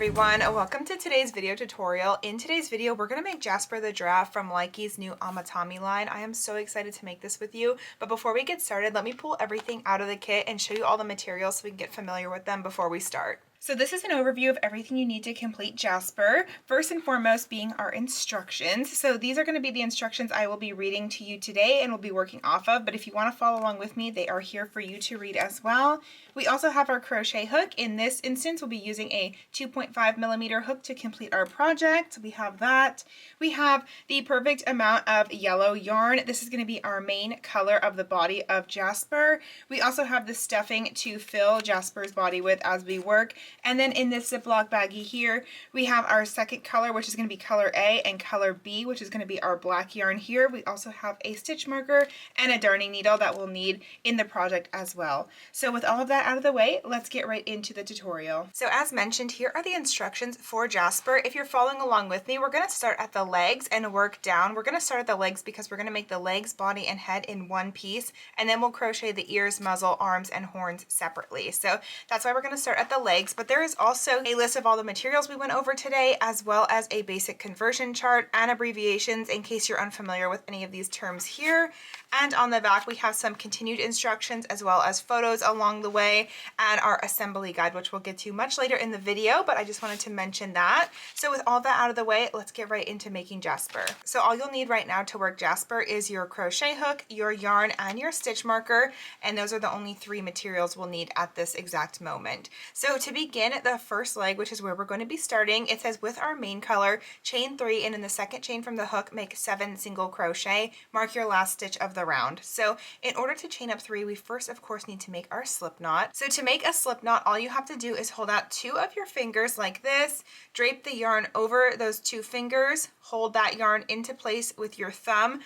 everyone, welcome to today's video tutorial. In today's video, we're going to make Jasper the Giraffe from Likey's new Amitami line. I am so excited to make this with you, but before we get started, let me pull everything out of the kit and show you all the materials so we can get familiar with them before we start. So this is an overview of everything you need to complete Jasper. First and foremost being our instructions. So these are going to be the instructions I will be reading to you today and will be working off of, but if you want to follow along with me, they are here for you to read as well. We also have our crochet hook. In this instance, we'll be using a 2.5mm hook to complete our project. We have that. We have the perfect amount of yellow yarn. This is going to be our main color of the body of Jasper. We also have the stuffing to fill Jasper's body with as we work. And then in this Ziploc baggie here, we have our second color, which is going to be color A, and color B, which is going to be our black yarn here. We also have a stitch marker and a darning needle that we'll need in the project as well. So with all of that out of the way, let's get right into the tutorial. So as mentioned, here are the instructions for Jasper. If you're following along with me, we're going to start at the legs and work down. We're going to start at the legs because we're going to make the legs, body, and head in one piece, and then we'll crochet the ears, muzzle, arms, and horns separately. So that's why we're going to start at the legs, but there is also a list of all the materials we went over today, as well as a basic conversion chart and abbreviations in case you're unfamiliar with any of these terms here. And on the back, we have some continued instructions as well as photos along the way and our assembly guide, which we'll get to much later in the video, but I just wanted to mention that. So with all that out of the way, let's get right into making Jasper. So all you'll need right now to work Jasper is your crochet hook, your yarn, and your stitch marker, and those are the only three materials we'll need at this exact moment. So to begin the first leg, which is where we're going to be starting, it says with our main color, chain 3, and in the second chain from the hook, make 7 single crochet, mark your last stitch of the round. So in order to chain up 3, we first of course need to make our slip knot. So to make a slip knot, all you have to do is hold out 2 of your fingers like this, drape the yarn over those 2 fingers, hold that yarn into place with your thumb,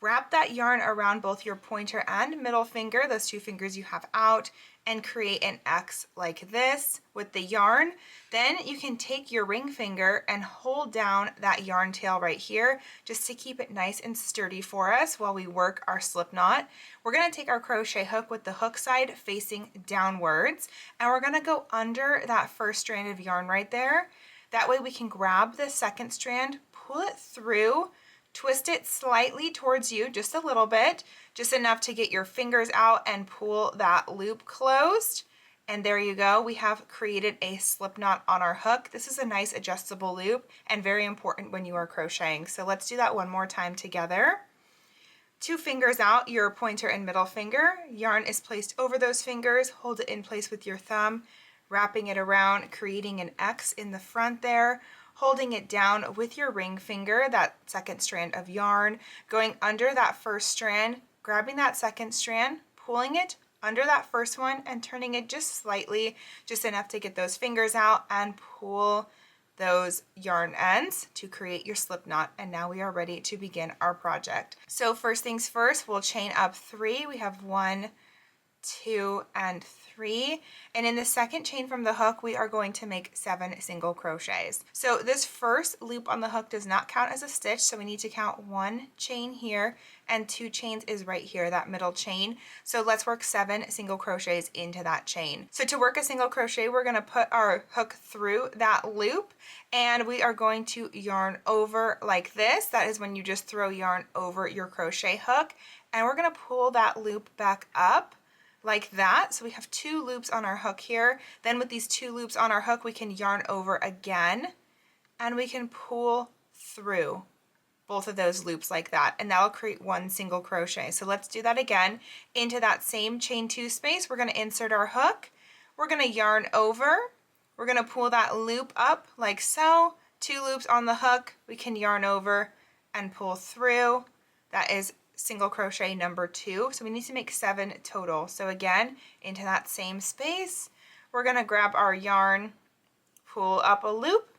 wrap that yarn around both your pointer and middle finger, those 2 fingers you have out, and create an X like this with the yarn. Then you can take your ring finger and hold down that yarn tail right here just to keep it nice and sturdy for us while we work our slip knot. We're going to take our crochet hook with the hook side facing downwards, and we're going to go under that first strand of yarn right there. That way we can grab the second strand, pull it through, twist it slightly towards you, just a little bit, just enough to get your fingers out and pull that loop closed. And there you go, we have created a slip knot on our hook. This is a nice adjustable loop and very important when you are crocheting. So let's do that one more time together. 2 fingers out, your pointer and middle finger. Yarn is placed over those fingers. Hold it in place with your thumb, wrapping it around, creating an X in the front there. Holding it down with your ring finger, that second strand of yarn, going under that first strand, grabbing that second strand, pulling it under that first one, and turning it just slightly, just enough to get those fingers out and pull those yarn ends to create your slip knot. And now we are ready to begin our project. So first things first, we'll chain up 3. We have 1, 2, and 3, and in the second chain from the hook we are going to make 7 single crochets. So this first loop on the hook does not count as a stitch, so we need to count 1 chain here and 2 chains is right here, that middle chain. So let's work 7 single crochets into that chain. So to work a single crochet, we're going to put our hook through that loop and we are going to yarn over like this. That is when you just throw yarn over your crochet hook, and we're going to pull that loop back up like that. So we have 2 loops on our hook here. Then with these 2 loops on our hook, we can yarn over again and we can pull through both of those loops like that, and that will create 1 single crochet. So let's do that again. Into that same chain 2 space, we're going to insert our hook. We're going to yarn over. We're going to pull that loop up like so. 2 loops on the hook. We can yarn over and pull through. That is single crochet number 2. So we need to make 7 total. So again, into that same space, we're going to grab our yarn, pull up a loop,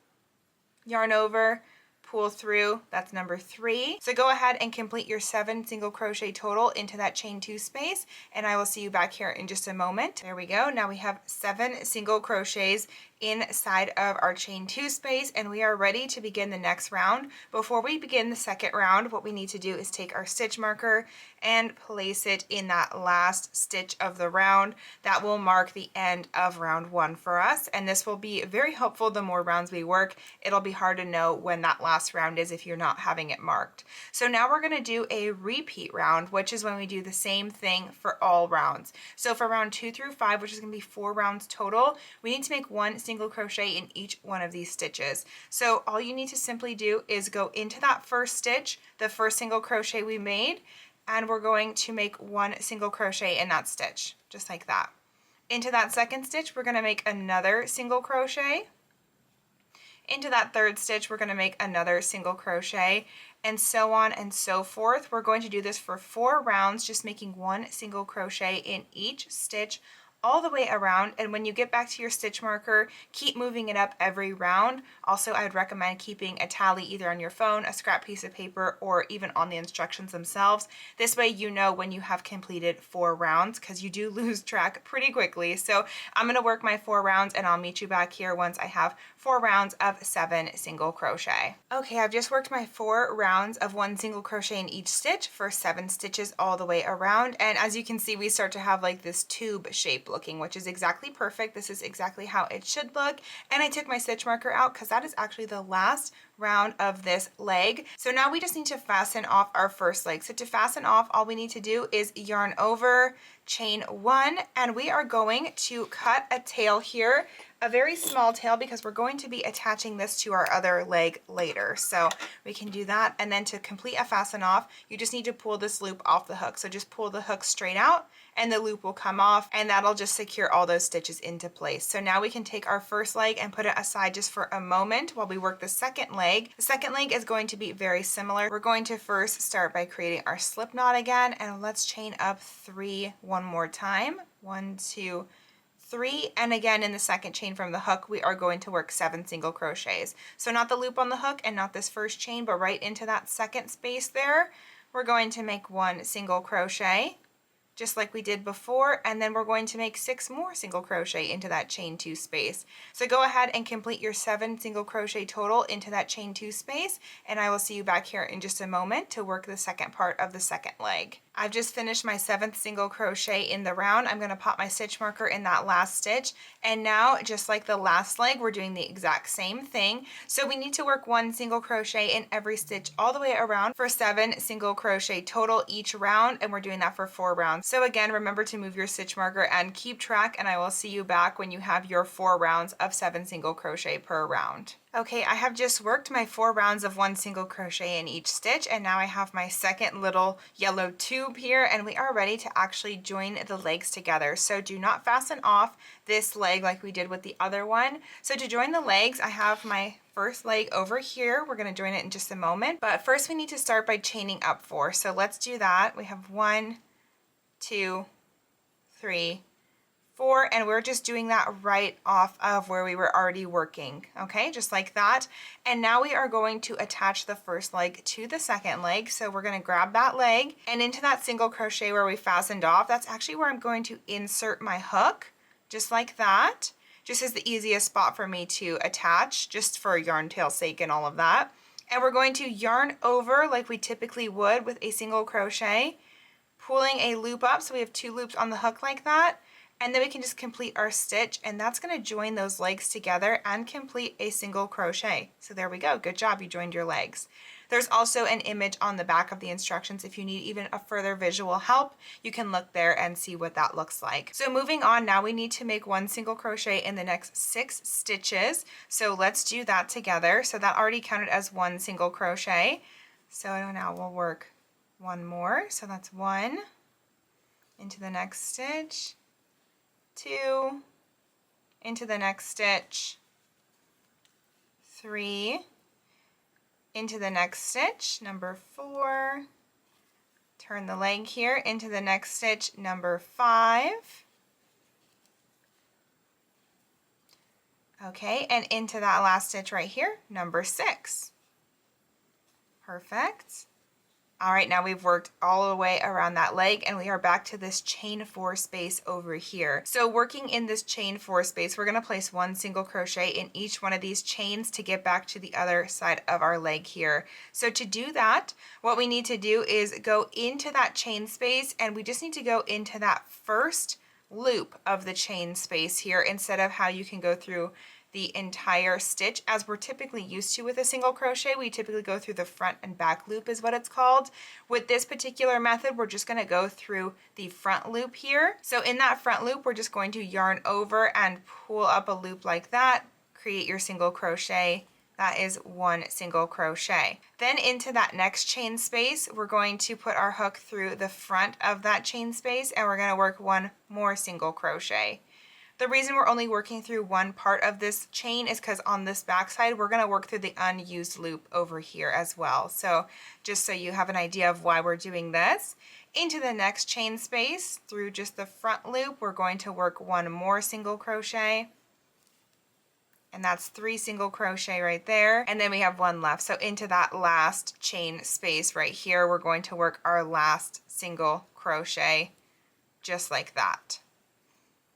yarn over, pull through. That's number 3. So go ahead and complete your 7 single crochet total into that chain 2 space, and I will see you back here in just a moment. There we go. Now we have 7 single crochets inside of our chain 2 space, and we are ready to begin the next round. Before we begin the second round, what we need to do is take our stitch marker and place it in that last stitch of the round. That will mark the end of round 1 for us, and this will be very helpful. The more rounds we work, it'll be hard to know when that last round is if you're not having it marked. So now we're going to do a repeat round, which is when we do the same thing for all rounds. So for round 2 through 5, which is going to be 4 rounds total, we need to make 1 single crochet in each one of these stitches. So all you need to simply do is go into that first stitch, the first single crochet we made, and we're going to make 1 single crochet in that stitch, just like that. Into that second stitch, we're going to make another single crochet. Into that third stitch, we're going to make another single crochet, and so on and so forth. We're going to do this for 4 rounds, just making 1 single crochet in each stitch all the way around. And when you get back to your stitch marker, keep moving it up every round. Also, I would recommend keeping a tally either on your phone, a scrap piece of paper, or even on the instructions themselves. This way you know when you have completed 4 rounds, because you do lose track pretty quickly. So I'm going to work my 4 rounds, and I'll meet you back here once I have 4 rounds of 7 single crochet. Okay, I've just worked my 4 rounds of 1 single crochet in each stitch for 7 stitches all the way around, and as you can see, we start to have like this tube shape looking, which is exactly perfect. This is exactly how it should look. And I took my stitch marker out because that is actually the last round of this leg. So now we just need to fasten off our first leg. So to fasten off, all we need to do is yarn over, chain 1, and we are going to cut a tail here, a very small tail, because we're going to be attaching this to our other leg later. So we can do that, and then to complete a fasten off, you just need to pull this loop off the hook. So just pull the hook straight out and the loop will come off, and that'll just secure all those stitches into place. So now we can take our first leg and put it aside just for a moment while we work the second leg. The second leg is going to be very similar. We're going to first start by creating our slip knot again, and let's chain up 3 one more time. 1, 2, 3, and again in the second chain from the hook we are going to work 7 single crochets. So not the loop on the hook and not this first chain, but right into that second space there, we're going to make 1 single crochet, just like we did before, and then we're going to make 6 more single crochet into that chain 2 space. So go ahead and complete your 7 single crochet total into that chain 2 space, and I will see you back here in just a moment to work the second part of the second leg. I've just finished my 7th single crochet in the round. I'm going to pop my stitch marker in that last stitch, and now just like the last leg, we're doing the exact same thing. So we need to work 1 single crochet in every stitch all the way around for 7 single crochet total each round, and we're doing that for 4 rounds. So again, remember to move your stitch marker and keep track, and I will see you back when you have your 4 rounds of 7 single crochet per round. Okay, I have just worked my 4 rounds of 1 single crochet in each stitch, and now I have my second little yellow tube here, and we are ready to actually join the legs together. So do not fasten off this leg like we did with the other one. So to join the legs, I have my first leg over here. We're going to join it in just a moment, but first we need to start by chaining up 4. So let's do that. We have 1, 2, 3, 4, and we're just doing that right off of where we were already working, okay, just like that. And now we are going to attach the first leg to the second leg. So we're going to grab that leg, and into that single crochet where we fastened off, that's actually where I'm going to insert my hook, just like that. Just is the easiest spot for me to attach, just for yarn tail sake and all of that. And we're going to yarn over like we typically would with a single crochet, pulling a loop up, so we have 2 loops on the hook like that. And then we can just complete our stitch, and that's going to join those legs together and complete a single crochet. So there we go. Good job. You joined your legs. There's also an image on the back of the instructions. If you need even a further visual help, you can look there and see what that looks like. So moving on, now we need to make 1 single crochet in the next 6 stitches. So let's do that together. So that already counted as 1 single crochet. So now we'll work 1 more. So that's 1 into the next stitch, 2 into the next stitch, 3 into the next stitch, number 4, turn the leg here, into the next stitch, number 5, okay, and into that last stitch right here, number 6. Perfect. All right, now we've worked all the way around that leg and we are back to this chain 4 space over here. So working in this chain 4 space, we're gonna place 1 single crochet in each one of these chains to get back to the other side of our leg here. So to do that, what we need to do is go into that chain space, and we just need to go into that first loop of the chain space here instead of how you can go through the entire stitch as we're typically used to with a single crochet. We typically go through the front and back loop is what it's called. With this particular method, we're just going to go through the front loop here. So in that front loop, we're just going to yarn over and pull up a loop like that, create your single crochet. That is 1 single crochet. Then into that next chain space, we're going to put our hook through the front of that chain space, and we're going to work 1 more single crochet. The reason we're only working through one part of this chain is because on this back side, we're going to work through the unused loop over here as well. So just so you have an idea of why we're doing this. Into the next chain space, through just the front loop, we're going to work 1 more single crochet. And that's 3 single crochet right there. And then we have 1 left. So into that last chain space right here, we're going to work our last single crochet just like that.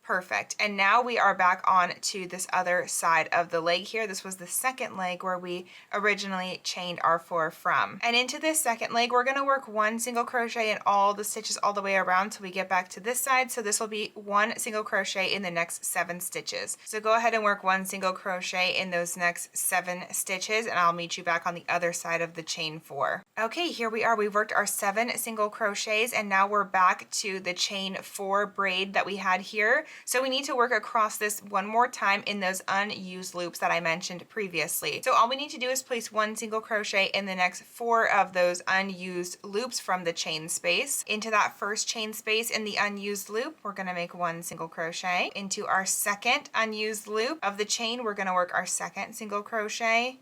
Perfect. And now we are back on to this other side of the leg here. This was the second leg where we originally chained our 4 from. And into this second leg, we're going to work 1 single crochet in all the stitches all the way around till we get back to this side. So this will be 1 single crochet in the next 7 stitches. So go ahead and work 1 single crochet in those next 7 stitches, and I'll meet you back on the other side of the chain 4. Okay, here we are. We've worked our 7 single crochets, and now we're back to the chain 4 braid that we had here. So we need to work across this one more time in those unused loops that I mentioned previously. So all we need to do is place 1 single crochet in the next 4 of those unused loops from the chain space. Into that first chain space in the unused loop, we're going to make 1 single crochet. Into our second unused loop of the chain, we're going to work our second single crochet.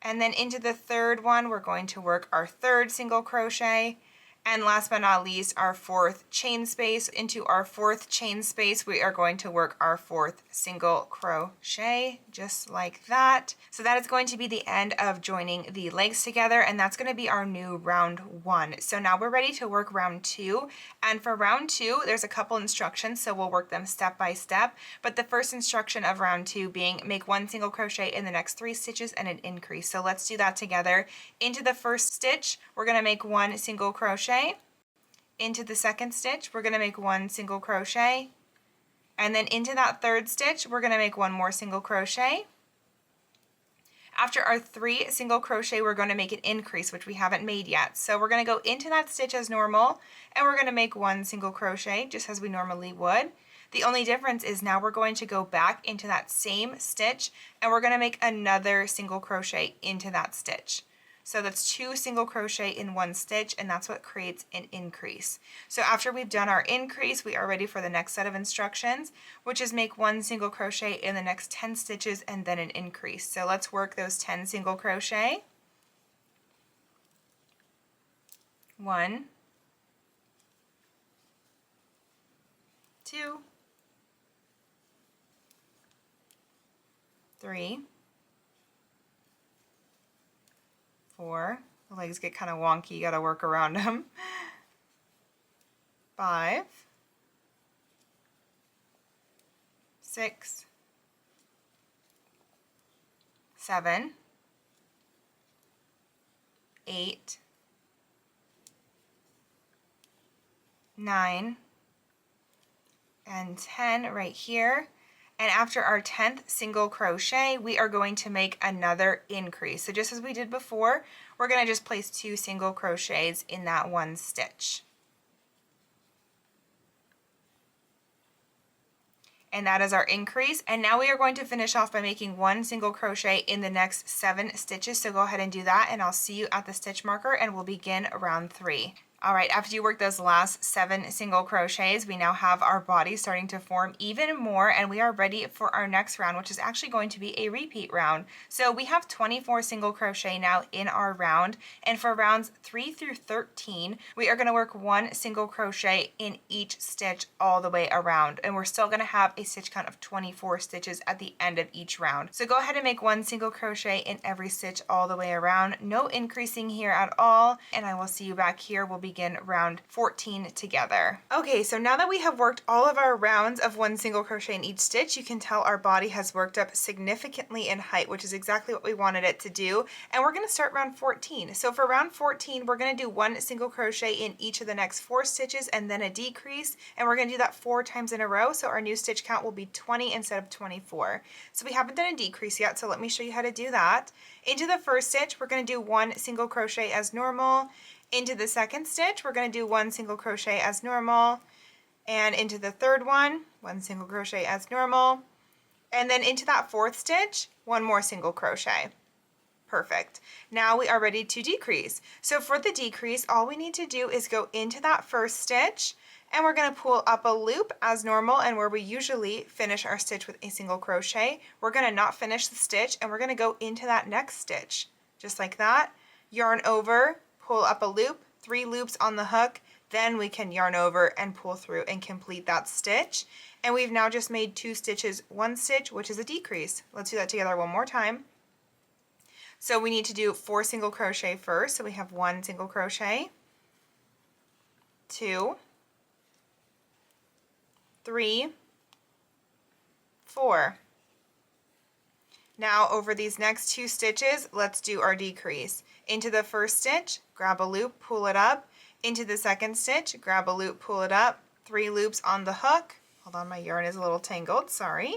And then into the third one, we're going to work our third single crochet. And last but not least, our 4th chain space. Into our 4th chain space, we are going to work our 4th single crochet, just like that. So that is going to be the end of joining the legs together, and that's going to be our new round 1. So now we're ready to work round 2. And for round 2, there's a couple instructions, so we'll work them step by step. But the first instruction of round 2 being make 1 single crochet in the next 3 stitches and an increase. So let's do that together. Into the first stitch, we're going to make 1 single crochet. Into the second stitch, we're going to make 1 single crochet. And then into that third stitch, we're going to make 1 more single crochet. After our 3 single crochet, we're going to make an increase, which we haven't made yet. So we're going to go into that stitch as normal, and we're going to make 1 single crochet, just as we normally would. The only difference is now we're going to go back into that same stitch, and we're going to make another single crochet into that stitch. So that's 2 single crochet in 1 stitch, and that's what creates an increase. So after we've done our increase, we are ready for the next set of instructions, which is make 1 single crochet in the next 10 stitches and then an increase. So let's work those 10 single crochet. 1, 2, 3, 4, the legs get kind of wonky, you gotta work around them. 5, 6, 7, 8, 9, and 10 right here. And after our 10th single crochet, we are going to make another increase. So just as we did before, we're going to just place 2 single crochets in that 1 stitch. And that is our increase. And now we are going to finish off by making 1 single crochet in the next 7 stitches. So go ahead and do that, and I'll see you at the stitch marker, and we'll begin round 3. All right, after you work those last 7 single crochets, we now have our body starting to form even more, and we are ready for our next round, which is actually going to be a repeat round. So we have 24 single crochet now in our round, and for rounds 3 through 13, we are going to work 1 single crochet in each stitch all the way around, and we're still going to have a stitch count of 24 stitches at the end of each round. So go ahead and make 1 single crochet in every stitch all the way around, no increasing here at all, and I will see you back here. We'll begin round 14 together. Okay, so now that we have worked all of our rounds of 1 single crochet in each stitch, you can tell our body has worked up significantly in height, which is exactly what we wanted it to do. And we're going to start round 14. So for round 14, we're going to do 1 single crochet in each of the next 4 stitches and then a decrease. And we're going to do that 4 times in a row. So our new stitch count will be 20 instead of 24. So we haven't done a decrease yet, so let me show you how to do that. Into the first stitch, we're going to do 1 single crochet as normal. Into the second stitch, we're going to do 1 single crochet as normal, and into the third one, 1 single crochet as normal, and then into that fourth stitch, 1 more single crochet. Perfect. Now we are ready to decrease. So for the decrease, all we need to do is go into that first stitch, and we're going to pull up a loop as normal, and where we usually finish our stitch with a single crochet, we're going to not finish the stitch, and we're going to go into that next stitch, just like that, yarn over, pull up a loop, 3 loops on the hook, then we can yarn over and pull through and complete that stitch. And we've now just made 2 stitches, 1 stitch, which is a decrease. Let's do that together one more time. So we need to do 4 single crochet first. So we have 1 single crochet, 2, 3, 4. Now over these next 2 stitches, let's do our decrease. Into the first stitch, grab a loop, pull it up. Into the second stitch, grab a loop, pull it up. 3 loops on the hook. Hold on, my yarn is a little tangled, sorry.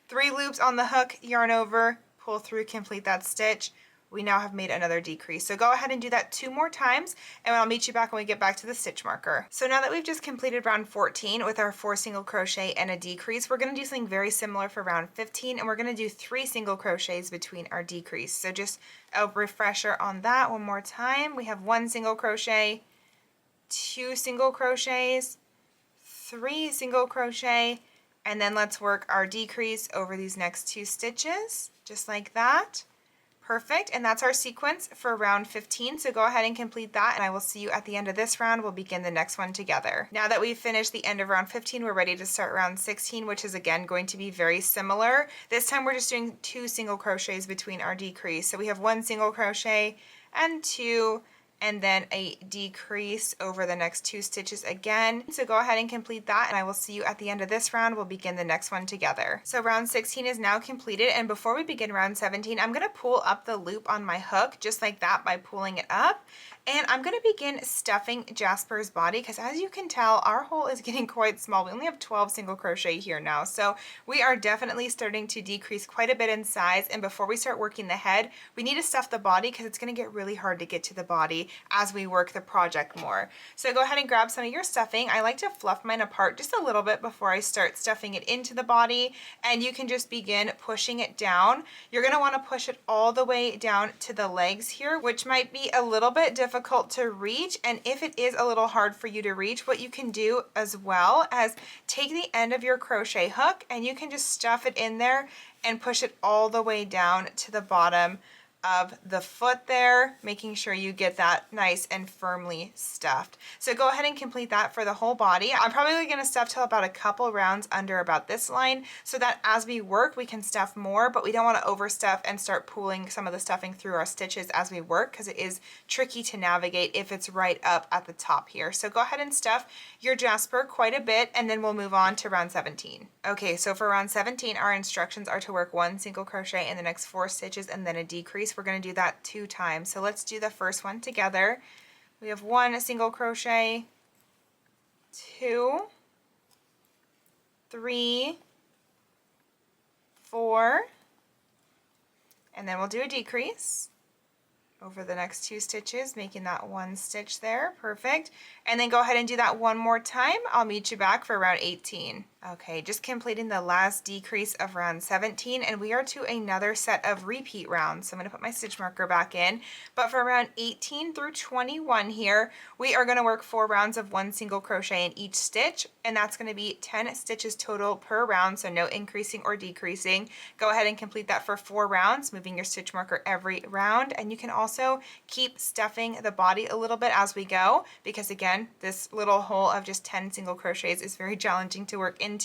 3 loops on the hook, yarn over, pull through, complete that stitch. We now have made another decrease. So go ahead and do that 2 more times, and I'll meet you back when we get back to the stitch marker. So now that we've just completed round 14 with our 4 single crochet and a decrease, we're going to do something very similar for round 15, and we're going to do 3 single crochets between our decrease. So just a refresher on that one more time. We have 1 single crochet, 2 single crochets, 3 single crochet, and then let's work our decrease over these next 2 stitches, just like that. Perfect, and that's our sequence for round 15, so go ahead and complete that, and I will see you at the end of this round. We'll begin the next one together. Now that we've finished the end of round 15, we're ready to start round 16, which is again going to be very similar. This time we're just doing 2 single crochets between our decrease. So we have 1 single crochet and 2, and then a decrease over the next 2 stitches again. So go ahead and complete that, and I will see you at the end of this round. We'll begin the next one together. So round 16 is now completed, and before we begin round 17, I'm going to pull up the loop on my hook just like that by pulling it up. And I'm going to begin stuffing Jasper's body because, as you can tell, our hole is getting quite small. We only have 12 single crochet here now, so we are definitely starting to decrease quite a bit in size. And before we start working the head, we need to stuff the body because it's going to get really hard to get to the body as we work the project more. So go ahead and grab some of your stuffing. I like to fluff mine apart just a little bit before I start stuffing it into the body, and you can just begin pushing it down. You're going to want to push it all the way down to the legs here, which might be a little bit difficult to reach. And if it is a little hard for you to reach, what you can do as well as take the end of your crochet hook and you can just stuff it in there and push it all the way down to the bottom of the foot there, making sure you get that nice and firmly stuffed. So go ahead and complete that for the whole body. I'm probably going to stuff till about a couple rounds under about this line so that as we work we can stuff more, but we don't want to overstuff and start pulling some of the stuffing through our stitches as we work because it is tricky to navigate if it's right up at the top here. So go ahead and stuff your Jasper quite a bit, and then we'll move on to round 17. Okay, so for round 17 our instructions are to work 1 single crochet in the next 4 stitches and then a decrease. We're going to do that 2 times. So let's do the first one together. We have 1 single crochet, 2, 3, 4, and then we'll do a decrease over the next 2 stitches, making that 1 stitch there. Perfect. And then go ahead and do that one more time. I'll meet you back for round 18. Okay, just completing the last decrease of round 17, and we are to another set of repeat rounds. So I'm going to put my stitch marker back in. But for round 18 through 21 here, we are going to work 4 rounds of 1 single crochet in each stitch, and that's going to be 10 stitches total per round, so no increasing or decreasing. Go ahead and complete that for 4 rounds, moving your stitch marker every round, and you can also keep stuffing the body a little bit as we go, because again, this little hole of just 10 single crochets is very challenging to work into,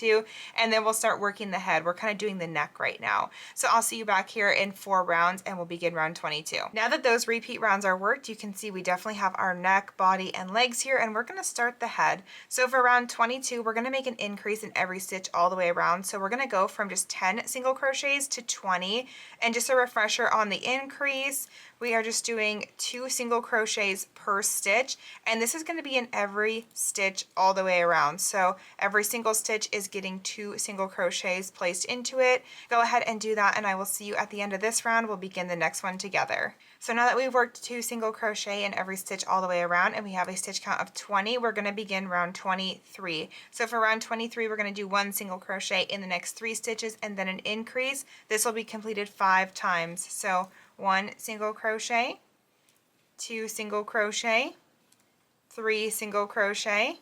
and then we'll start working the head. We're kind of doing the neck right now. So I'll see you back here in 4 rounds, and we'll begin round 22. Now that those repeat rounds are worked, you can see we definitely have our neck, body, and legs here, and we're going to start the head. So for round 22, we're going to make an increase in every stitch all the way around. So we're going to go from just 10 single crochets to 20, and just a refresher on the increase, we are just doing 2 single crochets per stitch, and this is going to be in every stitch all the way around. So every single stitch is getting 2 single crochets placed into it. Go ahead and do that, and I will see you at the end of this round. We'll begin the next one together. So now that we've worked 2 single crochet in every stitch all the way around, and we have a stitch count of 20, we're going to begin round 23. So for round 23, we're going to do 1 single crochet in the next 3 stitches and then an increase. This will be completed 5 times. So 1 single crochet, 2 single crochet, 3 single crochet,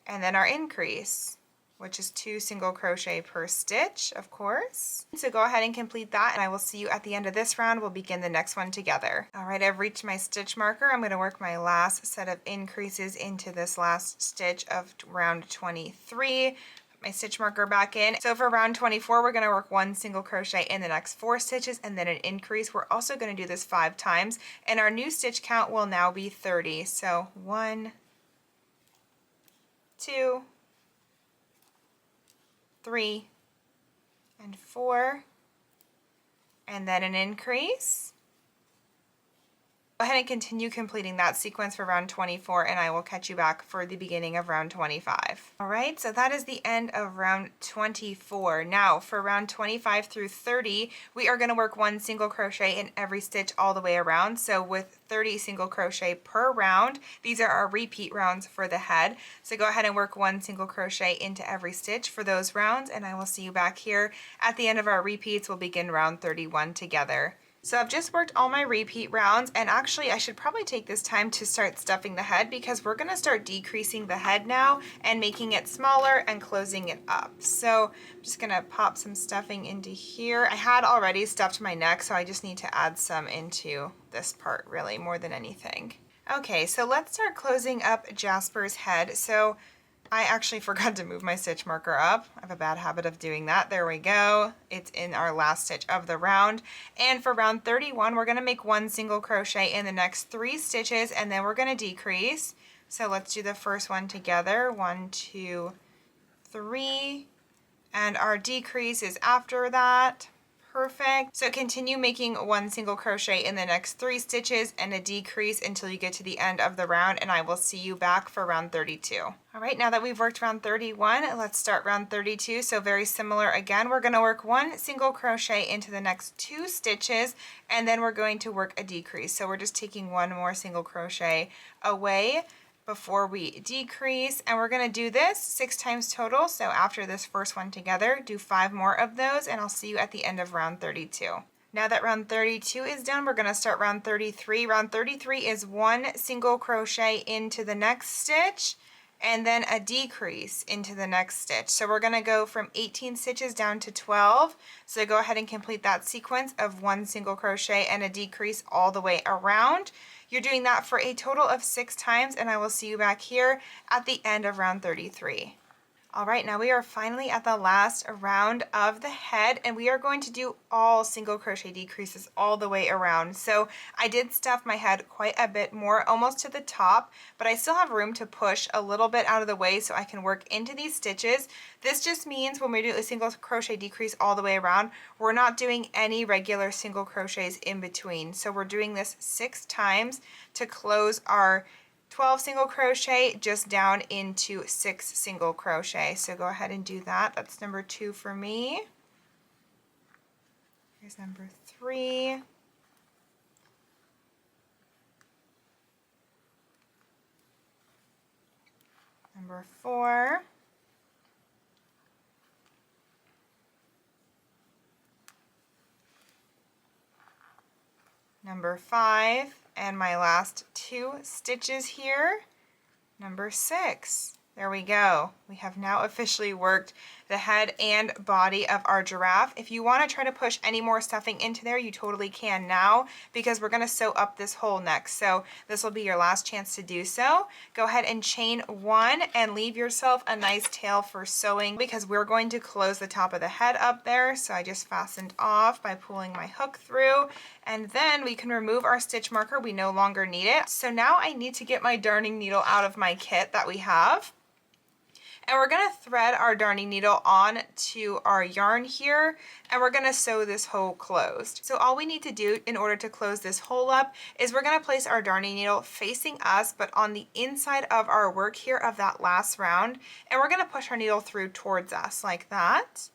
and then our increase, which is 2 single crochet per stitch, of course. So go ahead and complete that, and I will see you at the end of this round. We'll begin the next one together. All right, I've reached my stitch marker. I'm going to work my last set of increases into this last stitch of round 23. My stitch marker back in. So for round 24, we're going to work 1 single crochet in the next 4 stitches and then an increase. We're also going to do this 5 times, and our new stitch count will now be 30. So 1, 2, 3, and 4, and then an increase. Go ahead and continue completing that sequence for round 24, and I will catch you back for the beginning of round 25. All right, so that is the end of round 24. Now for round 25 through 30, we are going to work 1 single crochet in every stitch all the way around. So with 30 single crochet per round, these are our repeat rounds for the head. So go ahead and work 1 single crochet into every stitch for those rounds, and I will see you back here at the end of our repeats. We'll begin round 31 together. So I've just worked all my repeat rounds, and actually I should probably take this time to start stuffing the head, because we're going to start decreasing the head now and making it smaller and closing it up. So I'm just going to pop some stuffing into here. I had already stuffed my neck, so I just need to add some into this part really more than anything. Okay, so let's start closing up Jasper's head. So I actually forgot to move my stitch marker up. I have a bad habit of doing that. There we go. It's in our last stitch of the round. And for round 31, we're going to make 1 single crochet in the next 3 stitches, and then we're going to decrease. So let's do the first one together. 1, 2, 3. And our decrease is after that. Perfect. So continue making 1 single crochet in the next 3 stitches and a decrease until you get to the end of the round, and I will see you back for round 32. All right, now that we've worked round 31, let's start round 32. So very similar again, we're going to work 1 single crochet into the next 2 stitches, and then we're going to work a decrease. So we're just taking 1 more single crochet away before we decrease, and we're going to do this 6 times total. So after this first one together, do 5 more of those, and I'll see you at the end of round 32. Now that round 32 is done, we're going to start round 33. Round 33 is 1 single crochet into the next stitch and then a decrease into the next stitch. So we're going to go from 18 stitches down to 12. So go ahead and complete that sequence of 1 single crochet and a decrease all the way around. You're doing that for a total of 6 times, and I will see you back here at the end of round 33. All right, now we are finally at the last round of the head, and we are going to do all single crochet decreases all the way around. So I did stuff my head quite a bit more, almost to the top, but I still have room to push a little bit out of the way so I can work into these stitches. This just means when we do a single crochet decrease all the way around, we're not doing any regular single crochets in between. So we're doing this 6 times to close our 12 single crochet just down into 6 single crochet. So go ahead and do that. That's number 2 for me. Here's number 3. Number 4. Number 5, and my last 2 stitches here, number 6. There we go. We have now officially worked the head and body of our giraffe. If you want to try to push any more stuffing into there, you totally can now, because we're going to sew up this hole next. So this will be your last chance to do so. Go ahead and chain 1 and leave yourself a nice tail for sewing, because we're going to close the top of the head up there. So I just fastened off by pulling my hook through, and then we can remove our stitch marker. We no longer need it. So now I need to get my darning needle out of my kit that we have. And we're going to thread our darning needle on to our yarn here, and we're going to sew this hole closed. So all we need to do in order to close this hole up is we're going to place our darning needle facing us, but on the inside of our work here of that last round, and we're going to push our needle through towards us like that.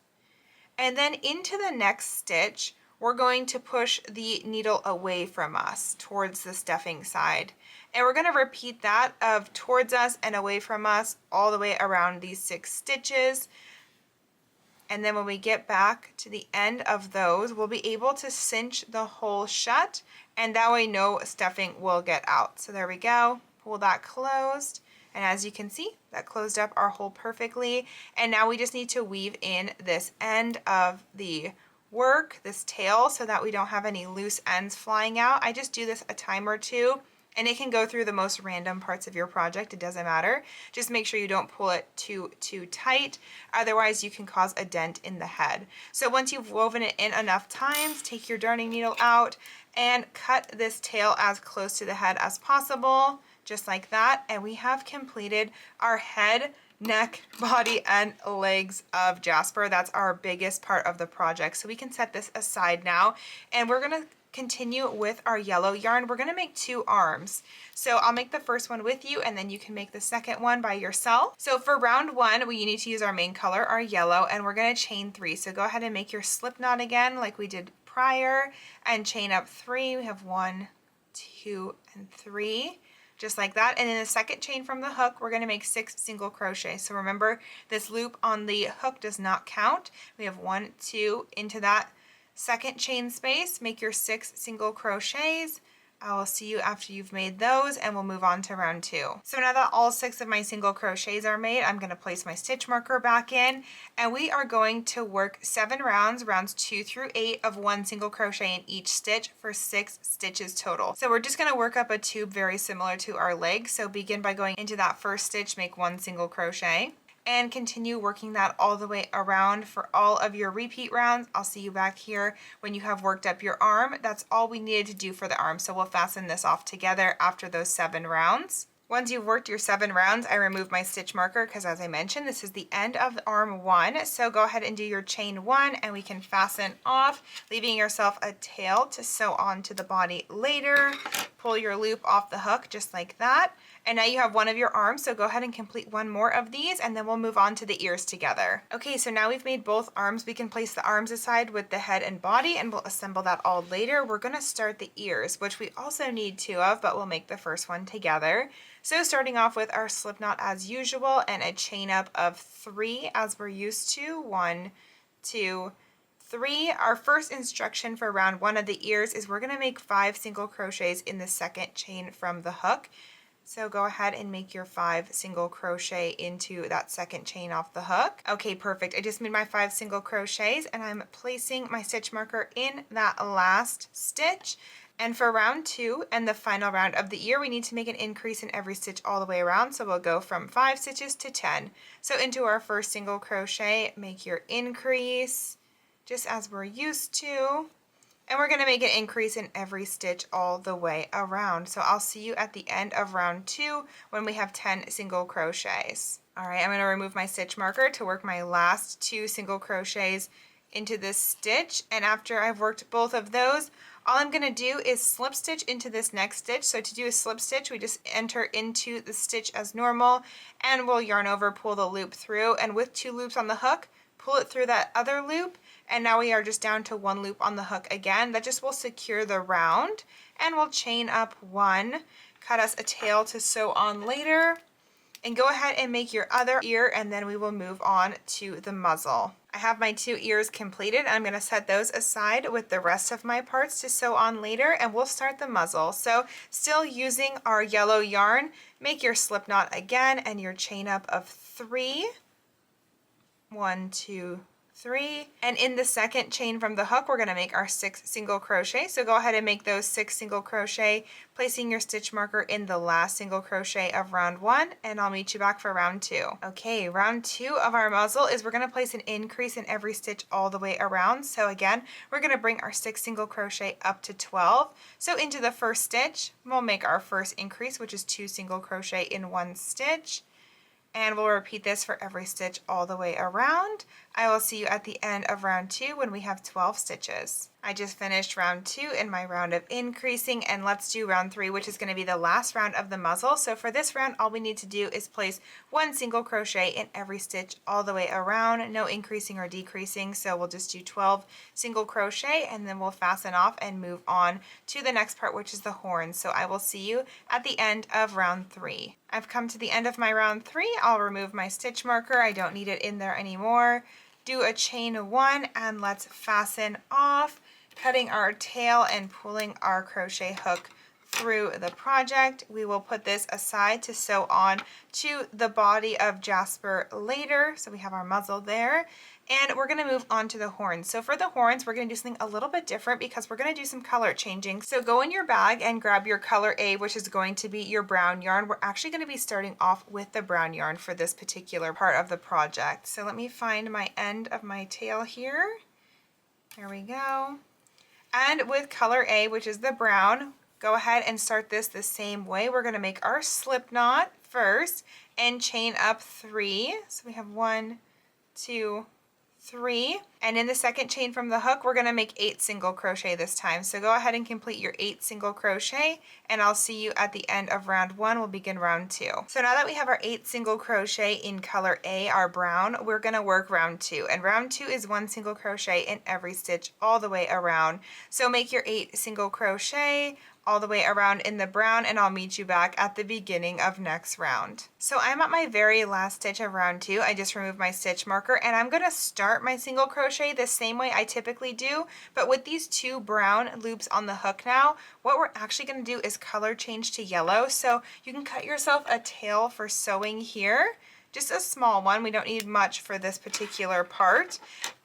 And then into the next stitch, we're going to push the needle away from us towards the stuffing side. And we're going to repeat that of towards us and away from us all the way around these 6 stitches. And then when we get back to the end of those, we'll be able to cinch the hole shut, and that way no stuffing will get out. So there we go, pull that closed. And as you can see, that closed up our hole perfectly. And now we just need to weave in this end of the work, this tail, so that we don't have any loose ends flying out. I just do this a time or two, and it can go through the most random parts of your project. It doesn't matter. Just make sure you don't pull it too tight. Otherwise, you can cause a dent in the head. So once you've woven it in enough times, take your darning needle out and cut this tail as close to the head as possible, just like that. And we have completed our head, neck, body, and legs of Jasper. That's our biggest part of the project. So we can set this aside now, and we're gonna continue with our yellow yarn. We're gonna make 2 arms. So I'll make the first one with you, and then you can make the second one by yourself. So for round 1, we need to use our main color, our yellow, and we're gonna chain 3. So go ahead and make your slip knot again like we did prior, and chain up 3. We have 1, 2, and 3. Just like that. And in the second chain from the hook, we're going to make 6 single crochets. So remember, this loop on the hook does not count. We have 1, 2 into that second chain space. Make your 6 single crochets. I will see you after you've made those, and we'll move on to round 2. So now that all 6 of my single crochets are made, I'm going to place my stitch marker back in, and we are going to work 7 rounds, rounds 2 through 8 of 1 single crochet in each stitch for 6 stitches total. So we're just going to work up a tube very similar to our legs. So begin by going into that first stitch, make 1 single crochet, and continue working that all the way around for all of your repeat rounds. I'll see you back here when you have worked up your arm. That's all we needed to do for the arm. So we'll fasten this off together after those 7 rounds. Once you've worked your 7 rounds, I remove my stitch marker because, as I mentioned, this is the end of arm 1. So go ahead and do your chain 1, and we can fasten off, leaving yourself a tail to sew onto the body later. Pull your loop off the hook just like that. And now you have one of your arms, so go ahead and complete 1 more of these, and then we'll move on to the ears together. Okay, so now we've made both arms. We can place the arms aside with the head and body, and we'll assemble that all later. We're gonna start the ears, which we also need 2 of, but we'll make the first one together. So starting off with our slip knot as usual, and a chain up of 3 as we're used to. 1, 2, 3. Our first instruction for round 1 of the ears is we're gonna make 5 single crochets in the second chain from the hook. So go ahead and make your 5 single crochet into that second chain off the hook. Okay, perfect. I just made my 5 single crochets, and I'm placing my stitch marker in that last stitch. And for round 2 and the final round of the ear, we need to make an increase in every stitch all the way around. So we'll go from 5 stitches to 10. So into our first single crochet, make your increase just as we're used to. And we're going to make an increase in every stitch all the way around. So I'll see you at the end of round 2 when we have 10 single crochets. All right, I'm going to remove my stitch marker to work my last 2 single crochets into this stitch. And after I've worked both of those, all I'm going to do is slip stitch into this next stitch. So to do a slip stitch, we just enter into the stitch as normal, and we'll yarn over, pull the loop through, and with 2 loops on the hook, pull it through that other loop. And now we are just down to 1 loop on the hook again. That just will secure the round, and we'll chain up 1, cut us a tail to sew on later. And go ahead and make your other ear, and then we will move on to the muzzle. I have my 2 ears completed. I'm going to set those aside with the rest of my parts to sew on later, and we'll start the muzzle. So still using our yellow yarn, make your slip knot again and your chain up of 3. 1, 2, 3, and in the second chain from the hook we're going to make our 6 single crochet. So go ahead and make those 6 single crochet, placing your stitch marker in the last single crochet of round 1, and I'll meet you back for round 2. Okay, round 2 of our muzzle is we're going to place an increase in every stitch all the way around. So again, we're going to bring our 6 single crochet up to 12. So into the first stitch we'll make our first increase, which is 2 single crochet in 1 stitch. And we'll repeat this for every stitch all the way around. I will see you at the end of round 2 when we have 12 stitches. I just finished round 2 in my round of increasing, and let's do round 3, which is going to be the last round of the muzzle. So for this round, all we need to do is place 1 single crochet in every stitch all the way around, no increasing or decreasing. So we'll just do 12 single crochet, and then we'll fasten off and move on to the next part, which is the horn. So I will see you at the end of round 3. I've come to the end of my round 3. I'll remove my stitch marker. I don't need it in there anymore. Do a chain 1 and let's fasten off, cutting our tail and pulling our crochet hook through the project. We will put this aside to sew on to the body of Jasper later. So we have our muzzle there. And we're going to move on to the horns. So for the horns, we're going to do something a little bit different because we're going to do some color changing. So go in your bag and grab your color A, which is going to be your brown yarn. We're actually going to be starting off with the brown yarn for this particular part of the project. So let me find my end of my tail here. There we go. And with color A, which is the brown, go ahead and start this the same way. We're going to make our slip knot first and chain up 3. So we have 1, 2, 3, and in the second chain from the hook we're going to make 8 single crochet this time. So go ahead and complete your 8 single crochet, and I'll see you at the end of round 1. We'll begin round 2. So now that we have our 8 single crochet in color A, our brown, we're going to work round 2, and round 2 is 1 single crochet in every stitch all the way around. So make your 8 single crochet all the way around in the brown, and I'll meet you back at the beginning of next round. So I'm at my very last stitch of round 2. I just removed my stitch marker, and I'm going to start my single crochet the same way I typically do, but with these 2 brown loops on the hook now, what we're actually going to do is color change to yellow. So you can cut yourself a tail for sewing here. Just a small one. We don't need much for this particular part.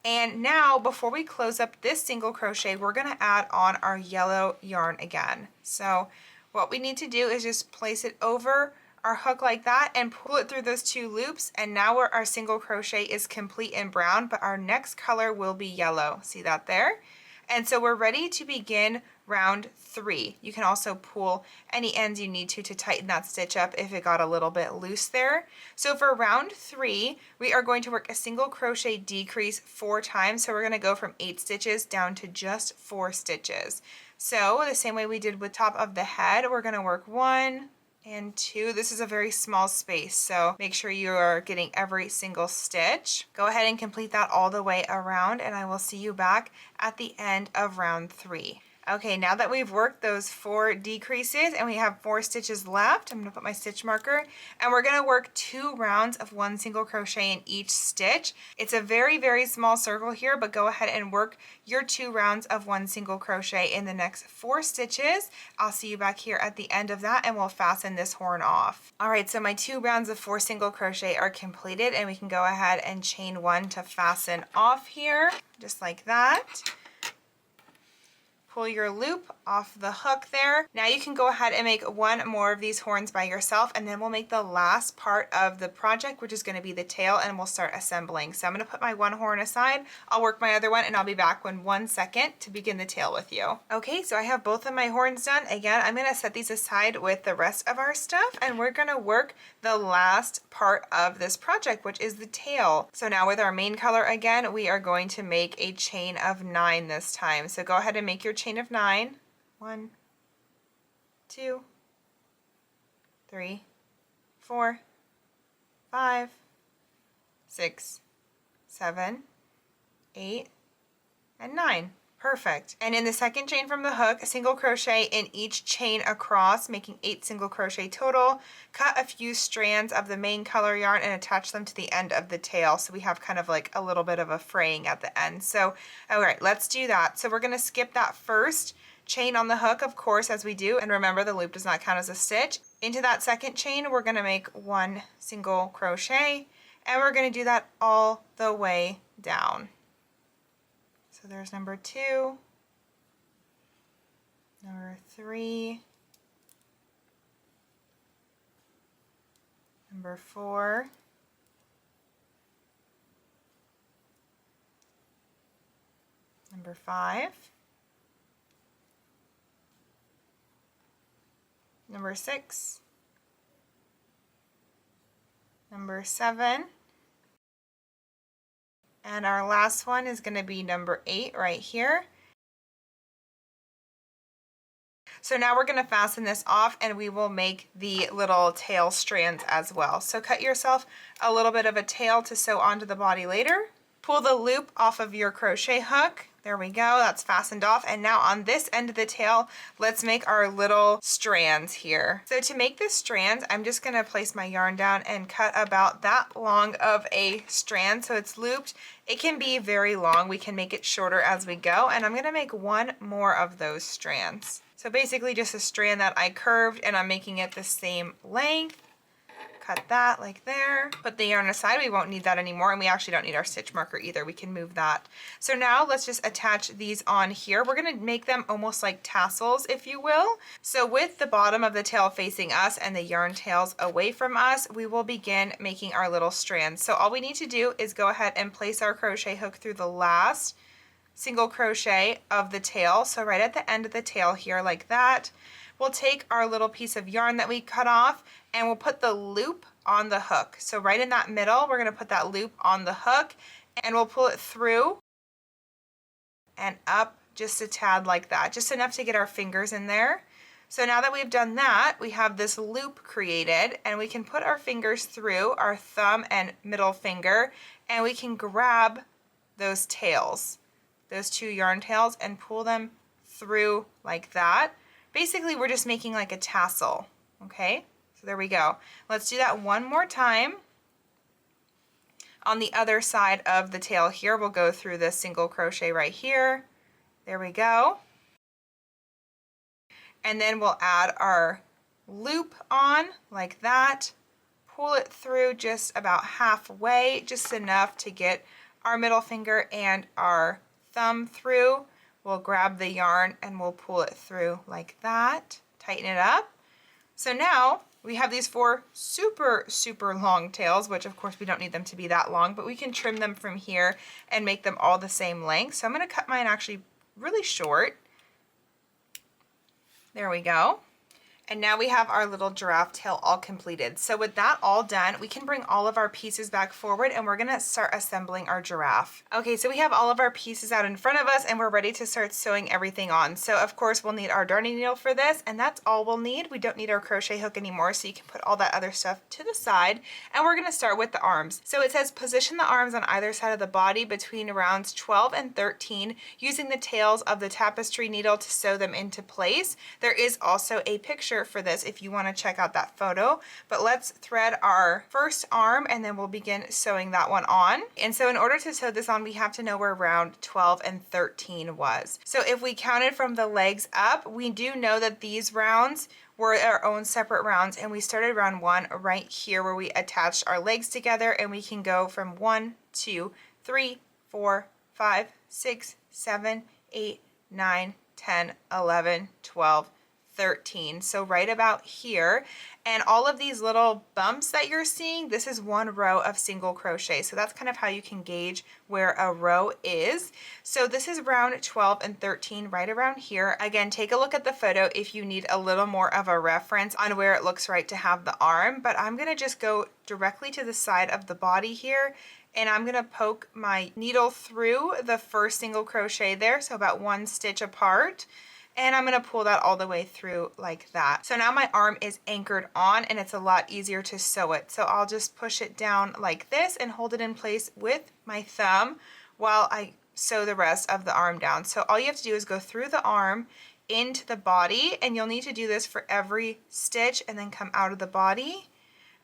And now before we close up this single crochet, we're going to add on our yellow yarn again. So what we need to do is just place it over our hook like that and pull it through those 2 loops, and now our single crochet is complete in brown, but our next color will be yellow. See that there? And so we're ready to begin round 3. You can also pull any ends you need to tighten that stitch up if it got a little bit loose there. So for round 3, we are going to work a single crochet decrease 4 times. So we're going to go from 8 stitches down to just 4 stitches. So the same way we did with top of the head, we're going to work 1 and 2. This is a very small space, so make sure you are getting every single stitch. Go ahead and complete that all the way around, and I will see you back at the end of round 3. Okay, now that we've worked those 4 decreases and we have 4 stitches left, I'm going to put my stitch marker, and we're going to work 2 rounds of 1 single crochet in each stitch. It's a very, very small circle here, but go ahead and work your 2 rounds of 1 single crochet in the next 4 stitches. I'll see you back here at the end of that, and we'll fasten this horn off. All right, so my 2 rounds of 4 single crochet are completed, and we can go ahead and chain 1 to fasten off here, just like that. Pull your loop off the hook there. Now you can go ahead and make 1 more of these horns by yourself, and then we'll make the last part of the project, which is going to be the tail, and we'll start assembling. So I'm going to put my 1 horn aside, I'll work my other one, and I'll be back in 1 second to begin the tail with you. Okay, so I have both of my horns done. Again, I'm going to set these aside with the rest of our stuff, and we're going to work the last part of this project, which is the tail. So now with our main color again, we are going to make a chain of 9 this time. So go ahead and make your chain of 9. 1, 2, 3, 4, 5, 6, 7, 8, and 9. Perfect. And in the second chain from the hook, a single crochet in each chain across, making 8 single crochet total. Cut a few strands of the main color yarn and attach them to the end of the tail, so we have kind of like a little bit of a fraying at the end. So, all right, let's do that. So we're gonna skip that first chain on the hook, of course, as we do, and remember the loop does not count as a stitch. Into that second chain, we're gonna make 1 single crochet, and we're gonna do that all the way down. So there's number 2, number 3, number 4, number 5, number 6, number 7, and our last one is going to be number 8 right here. So now we're going to fasten this off and we will make the little tail strands as well. So cut yourself a little bit of a tail to sew onto the body later. Pull the loop off of your crochet hook. There we go, that's fastened off. And now on this end of the tail, let's make our little strands here. So to make the strands, I'm just gonna place my yarn down and cut about that long of a strand so it's looped. It can be very long, we can make it shorter as we go, and I'm gonna make 1 more of those strands. So basically just a strand that I curved and I'm making it the same length. Cut that like there. Put the yarn aside, we won't need that anymore, and we actually don't need our stitch marker either. We can move that. So now let's just attach these on here. We're gonna make them almost like tassels, if you will. So with the bottom of the tail facing us and the yarn tails away from us, we will begin making our little strands. So all we need to do is go ahead and place our crochet hook through the last single crochet of the tail. So right at the end of the tail here, like that. We'll take our little piece of yarn that we cut off and we'll put the loop on the hook. So right in that middle, we're gonna put that loop on the hook and we'll pull it through and up just a tad like that, just enough to get our fingers in there. So now that we've done that, we have this loop created and we can put our fingers through, our thumb and middle finger, and we can grab those tails, those 2 yarn tails, and pull them through like that. Basically, we're just making like a tassel, okay? So there we go. Let's do that one more time. On the other side of the tail here, we'll go through this single crochet right here. There we go. And then we'll add our loop on like that. Pull it through just about halfway, just enough to get our middle finger and our thumb through. We'll grab the yarn and we'll pull it through like that, tighten it up. So now we have these 4 super, super long tails, which of course we don't need them to be that long, but we can trim them from here and make them all the same length. So I'm gonna cut mine actually really short. There we go. And now we have our little giraffe tail all completed. So with that all done, we can bring all of our pieces back forward and we're gonna start assembling our giraffe. Okay, so we have all of our pieces out in front of us and we're ready to start sewing everything on. So of course we'll need our darning needle for this, and that's all we'll need. We don't need our crochet hook anymore, so you can put all that other stuff to the side. And we're gonna start with the arms. So it says position the arms on either side of the body between rounds 12 and 13, using the tails of the tapestry needle to sew them into place. There is also a picture for this if you want to check out that photo, but let's thread our first arm and then we'll begin sewing that one on. And so in order to sew this on, we have to know where round 12 and 13 was. So if we counted from the legs up, we do know that these rounds were our own separate rounds, and we started round 1 right here where we attached our legs together, and we can go from 1, 2, 3, 4, 5, 6, 7, 8, 9, 10, 11, 12, 13. So right about here, and all of these little bumps that you're seeing, this is 1 row of single crochet. So that's kind of how you can gauge where a row is. So this is round 12 and 13 right around here. Again, take a look at the photo if you need a little more of a reference on where it looks right to have the arm, but I'm gonna just go directly to the side of the body here, and I'm gonna poke my needle through the first single crochet there, so about 1 stitch apart. And I'm gonna pull that all the way through like that. So now my arm is anchored on and it's a lot easier to sew it. So I'll just push it down like this and hold it in place with my thumb while I sew the rest of the arm down. So all you have to do is go through the arm into the body, and you'll need to do this for every stitch and then come out of the body.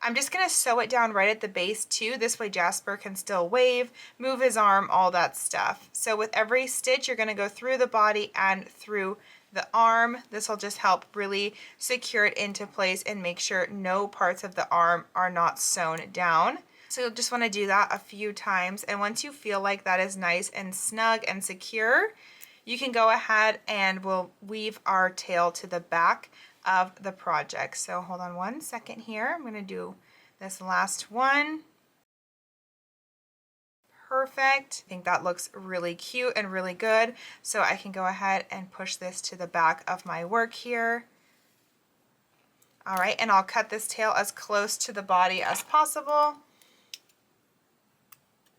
I'm just going to sew it down right at the base too. This way Jasper can still wave, move his arm, all that stuff. So with every stitch, you're going to go through the body and through the arm. This will just help really secure it into place and make sure no parts of the arm are not sewn down. So you'll just want to do that a few times, and once you feel like that is nice and snug and secure, you can go ahead and we'll weave our tail to the back of the project. So hold on one second here. I'm going to do this last one. Perfect. I think that looks really cute and really good. So I can go ahead and push this to the back of my work here. All right, and I'll cut this tail as close to the body as possible.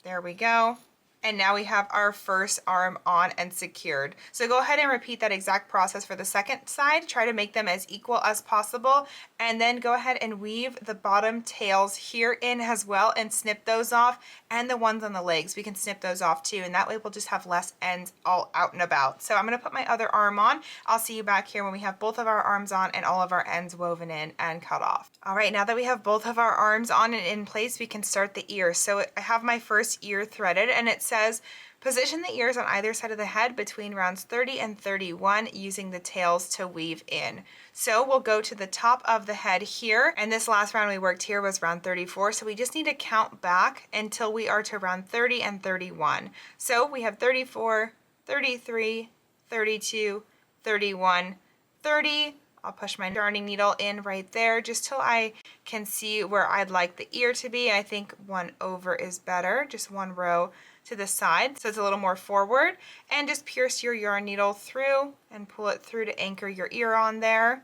There we go. And now we have our first arm on and secured. So go ahead and repeat that exact process for the second side. Try to make them as equal as possible, and then go ahead and weave the bottom tails here in as well and snip those off, and the ones on the legs, we can snip those off too, and that way we'll just have less ends all out and about. So I'm going to put my other arm on. I'll see you back here when we have both of our arms on and all of our ends woven in and cut off. All right, now that we have both of our arms on and in place, we can start the ear. So I have my first ear threaded, and it says position the ears on either side of the head between rounds 30 and 31 using the tails to weave in. So we'll go to the top of the head here, and this last round we worked here was round 34, so we just need to count back until we are to round 30 and 31. So we have 34, 33, 32, 31, 30. I'll push my darning needle in right there just till I can see where I'd like the ear to be. I think one over is better, just one row to the side so it's a little more forward, and just pierce your yarn needle through and pull it through to anchor your ear on there,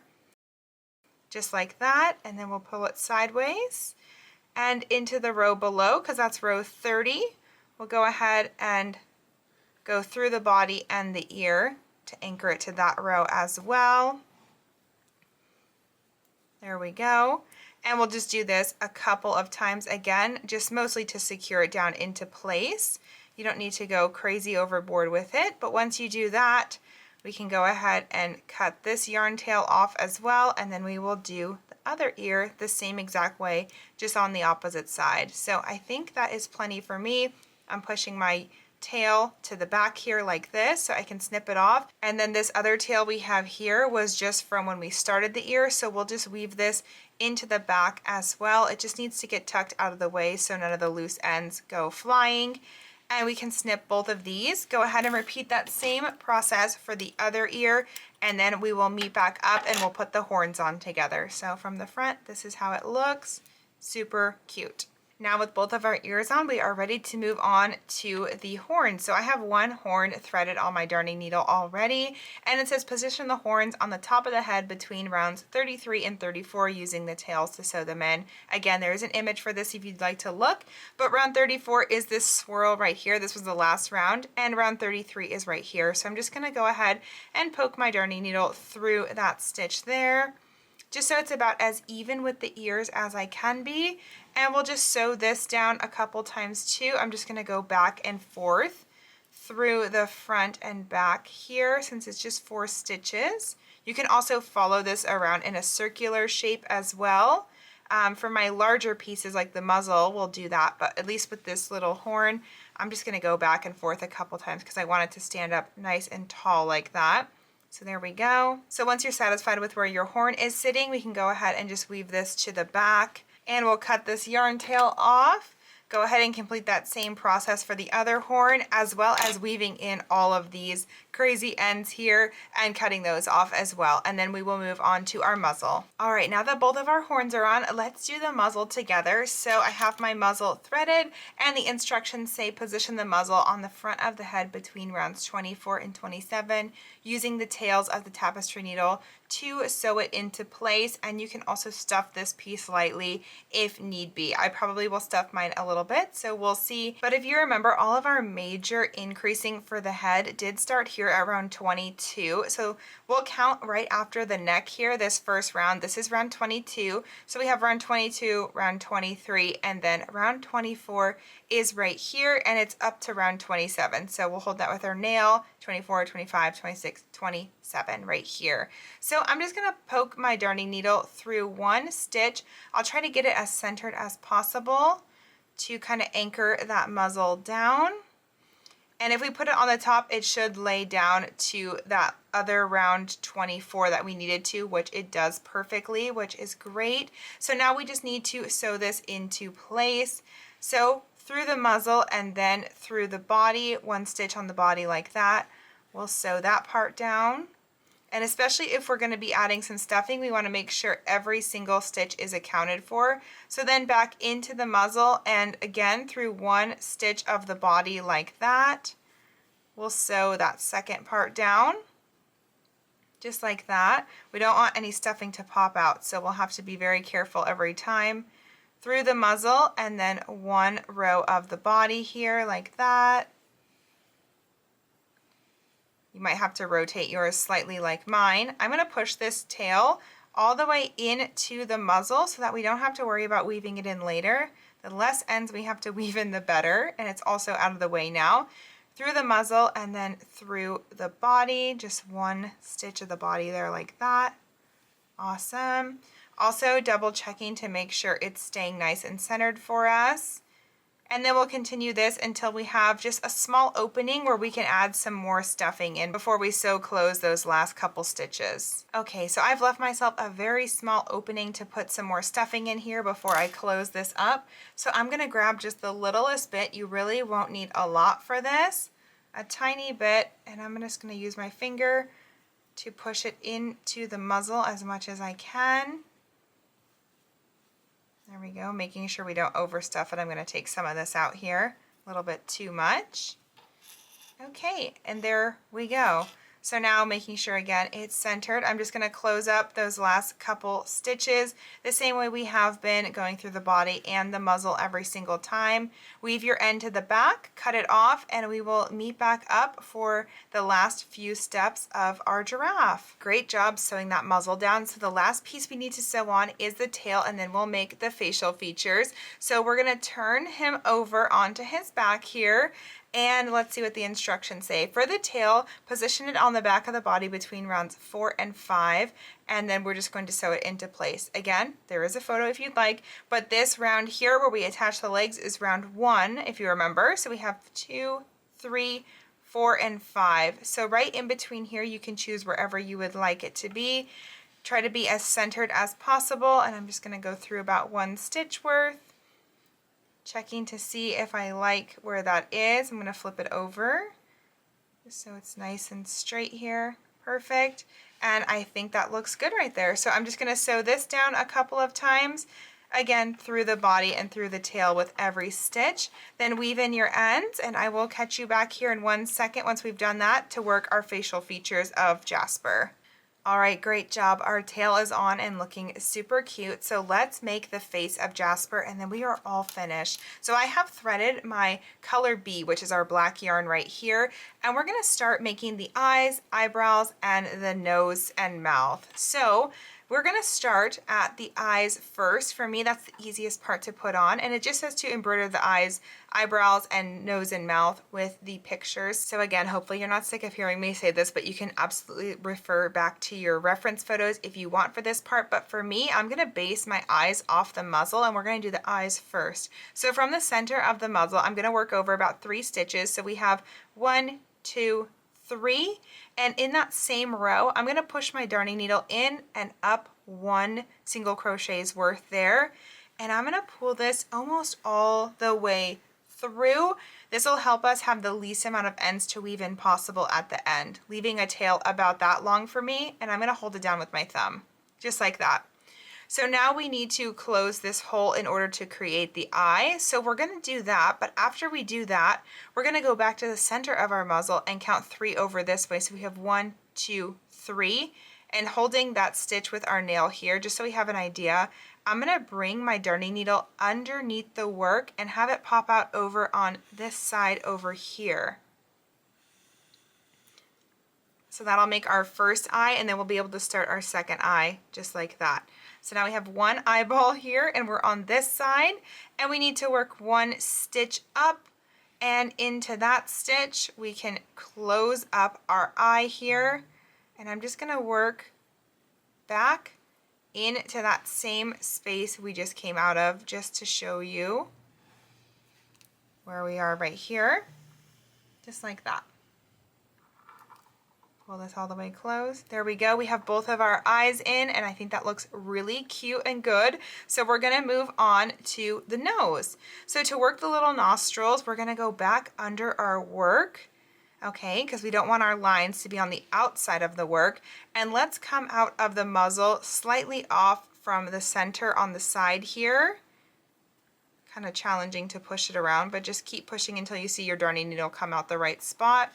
just like that. And then we'll pull it sideways and into the row below, because that's row 30. We'll go ahead and go through the body and the ear to anchor it to that row as well. There we go. And we'll just do this a couple of times again, just mostly to secure it down into place. You don't need to go crazy overboard with it, but once you do that, we can go ahead and cut this yarn tail off as well, and then we will do the other ear the same exact way, just on the opposite side. So I think that is plenty for me. I'm pushing my tail to the back here like this so I can snip it off, and then this other tail we have here was just from when we started the ear, so we'll just weave this into the back as well. It just needs to get tucked out of the way so none of the loose ends go flying, and we can snip both of these. Go ahead and repeat that same process for the other ear, and then we will meet back up and we'll put the horns on together. So from the front, this is how it looks. Super cute. Now with both of our ears on, we are ready to move on to the horns. So I have one horn threaded on my darning needle already, and it says position the horns on the top of the head between rounds 33 and 34 using the tails to sew them in. Again, there is an image for this if you'd like to look, but round 34 is this swirl right here. This was the last round, and round 33 is right here. So I'm just going to go ahead and poke my darning needle through that stitch there, just so it's about as even with the ears as I can be. And we'll just sew this down a couple times too. I'm just going to go back and forth through the front and back here since it's just 4 stitches. You can also follow this around in a circular shape as well. For my larger pieces like the muzzle, we'll do that, but at least with this little horn, I'm just going to go back and forth a couple times because I want it to stand up nice and tall like that. So there we go. So once you're satisfied with where your horn is sitting, we can go ahead and just weave this to the back, and we'll cut this yarn tail off. Go ahead and complete that same process for the other horn, as well as weaving in all of these crazy ends here and cutting those off as well. And then we will move on to our muzzle. All right, now that both of our horns are on, let's do the muzzle together. So I have my muzzle threaded, and the instructions say position the muzzle on the front of the head between rounds 24 and 27 using the tails of the tapestry needle to sew it into place. And you can also stuff this piece lightly if need be. I probably will stuff mine a little bit, so we'll see. But if you remember, all of our major increasing for the head did start here here at round 22. So we'll count right after the neck here, this first round. This is round 22. So we have round 22, round 23, and then round 24 is right here, and it's up to round 27. So we'll hold that with our nail, 24, 25, 26, 27 right here. So I'm just gonna poke my darning needle through one stitch. I'll try to get it as centered as possible to kind of anchor that muzzle down. And if we put it on the top, it should lay down to that other round 24 that we needed to, which it does perfectly, which is great. So now we just need to sew this into place. So through the muzzle and then through the body, one stitch on the body like that. We'll sew that part down. And especially if we're going to be adding some stuffing, we want to make sure every single stitch is accounted for. So then back into the muzzle, and again through one stitch of the body like that. We'll sew that second part down, just like that. We don't want any stuffing to pop out, so we'll have to be very careful every time. Through the muzzle, and then one row of the body here like that. You might have to rotate yours slightly like mine. I'm going to push this tail all the way into the muzzle so that we don't have to worry about weaving it in later. The less ends we have to weave in, the better, and it's also out of the way now. Through the muzzle and then through the body, just one stitch of the body there like that. Awesome. Also double checking to make sure it's staying nice and centered for us. And then we'll continue this until we have just a small opening where we can add some more stuffing in before we sew close those last couple stitches. Okay, so I've left myself a very small opening to put some more stuffing in here before I close this up. So I'm gonna grab just the littlest bit. You really won't need a lot for this, a tiny bit, and I'm just gonna use my finger to push it into the muzzle as much as I can. There we go, making sure we don't overstuff it. I'm going to take some of this out here, a little bit too much. Okay, and there we go. So now making sure again it's centered, I'm just going to close up those last couple stitches the same way we have been going through the body and the muzzle every single time. Weave your end to the back, cut it off, and we will meet back up for the last few steps of our giraffe. Great job sewing that muzzle down. So the last piece we need to sew on is the tail, and then we'll make the facial features. So we're going to turn him over onto his back here. And let's see what the instructions say. For the tail, position it on the back of the body between rounds 4 and 5, and then we're just going to sew it into place. Again, there is a photo if you'd like, but this round here where we attach the legs is round 1, if you remember. So we have 2, 3, 4, and 5. So right in between here, you can choose wherever you would like it to be. Try to be as centered as possible, and I'm just going to go through about 1 stitch worth. Checking to see if I like where that is. I'm going to flip it over just so it's nice and straight here. Perfect. And I think that looks good right there. So I'm just going to sew this down a couple of times, again through the body and through the tail with every stitch. Then weave in your ends, and I will catch you back here in 1 second once we've done that to work our facial features of Jasper. All right, great job. Our tail is on and looking super cute. So let's make the face of Jasper, and then we are all finished. So I have threaded my color B, which is our black yarn right here, and we're gonna start making the eyes, eyebrows, and the nose and mouth. So we're gonna start at the eyes first. For me, that's the easiest part to put on, and it just says to embroider the eyes, eyebrows, and nose and mouth with the pictures. So again, hopefully you're not sick of hearing me say this, but you can absolutely refer back to your reference photos if you want for this part. But for me, I'm gonna base my eyes off the muzzle, and we're gonna do the eyes first. So from the center of the muzzle, I'm gonna work over about 3 stitches. So we have 1, 2, 3, and in that same row I'm going to push my darning needle in and up 1 single crochet's worth there, and I'm going to pull this almost all the way through. This will help us have the least amount of ends to weave in possible at the end, leaving a tail about that long for me, and I'm going to hold it down with my thumb just like that. So now we need to close this hole in order to create the eye. So we're going to do that, but after we do that, we're going to go back to the center of our muzzle and count 3 over this way. So we have 1, 2, 3, and holding that stitch with our nail here, just so we have an idea, I'm going to bring my darning needle underneath the work and have it pop out over on this side over here. So that'll make our first eye, and then we'll be able to start our second eye just like that. So now we have one eyeball here, and we're on this side, and we need to work one stitch up, and into that stitch we can close up our eye here, and I'm just gonna work back into that same space we just came out of, just to show you where we are right here, just like that. Pull this all the way closed. There we go. We have both of our eyes in, and I think that looks really cute and good. So we're gonna move on to the nose. So to work the little nostrils, we're gonna go back under our work, okay, because we don't want our lines to be on the outside of the work. And let's come out of the muzzle slightly off from the center on the side here. Kind of challenging to push it around, but just keep pushing until you see your darning needle come out the right spot.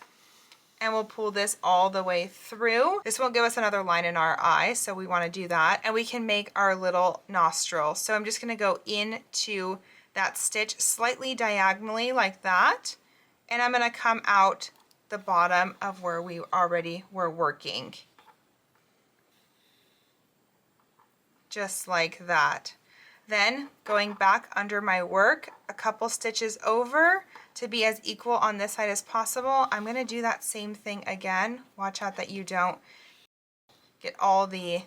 And we'll pull this all the way through. This won't give us another line in our eye, so we want to do that. And we can make our little nostril. So I'm just going to go into that stitch slightly diagonally like that. And I'm going to come out the bottom of where we already were working. Just like that. Then going back under my work, a couple stitches over to be as equal on this side as possible. I'm going to do that same thing again. Watch out that you don't get all the